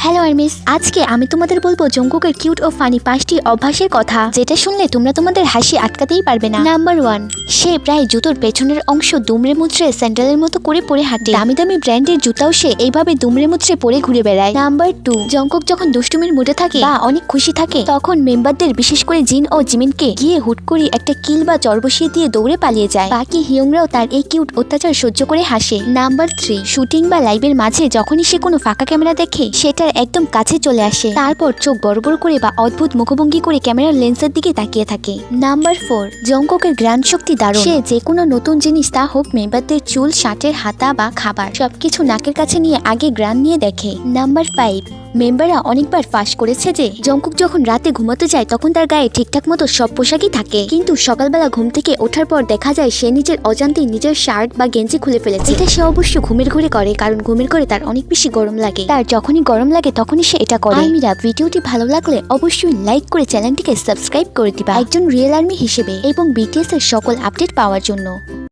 Hello armies, আজকে আমি তোমাদের বলবো জঙ্কুকের কিউট ও ফানি 5টি অভ্যাসের কথা, যেটা শুনলে তোমরা তোমাদের হাসি আটকাতেই পারবে না। নাম্বার 1, সে প্রায় জুতোর পেছনের অংশ দুমড়ে মুচড়ে স্যান্ডেলের মতো করে পরে হাঁটে। দামি দামি ব্র্যান্ডের জুতাও সে এইভাবে দুমড়ে মুচড়ে পরে ঘুরে বেড়ায়। নাম্বার 2, জঙ্কুক যখন দুষ্টুমির মুডে থাকে বা অনেক খুশি থাকে তখন মেম্বারদের বিশেষ করে জিন ও জিমিনকে গিয়ে হুট করে একটা কিল বা চর বসিয়ে দিয়ে দৌড়ে পালিয়ে যায়। বাকি হিয়ংরাও তার এই কিউট অত্যাচার সহ্য করে হাসে। নাম্বার 3, শুটিং বা লাইভের মাঝে যখনই সে কোনো ফাঁকা ক্যামেরা দেখে সেটার একদম কাছে চলে আসে, তারপর চোখ বড় বড় করে বা অদ্ভুত মুখভঙ্গি করে ক্যামেরার লেন্সের দিকে তাকিয়ে থাকে। নাম্বার 4, জঙ্কুকের গ্রান শক্তি দারুণ। সে যে কোনো নতুন জিনিস, তা হোক মেম্বারদের চুল, শার্টের হাতা বা খাবার, সবকিছু নাকের কাছে নিয়ে আগে গ্রান নিয়ে দেখে। নাম্বার 5, মেম্বাররা অনেকবার ফাঁস করেছে যে জঙ্কুক যখন রাতে ঘুমাতে যায় তখন তার গায়ে ঠিকঠাক মতো সব পোশাকই থাকে, কিন্তু সকালবেলা ঘুম থেকে ওঠার পর দেখা যায় সে নিজের অজান্তেই নিজের শার্ট বা গেঞ্জি খুলে ফেলেছে। এটা সে অবশ্য ঘুমের ঘরে করে, কারণ ঘুমের ঘরে তার অনেক বেশি গরম লাগে। তার যখনই গরম লাগে তখনই সে এটা করে। আর্মিরা, ভিডিওটি ভালো লাগলে অবশ্যই লাইক করে চ্যানেলটিকে সাবস্ক্রাইব করে দিবা একজন রিয়েল আর্মি হিসেবে এবং বিটিএস এর সকল আপডেট পাওয়ার জন্য।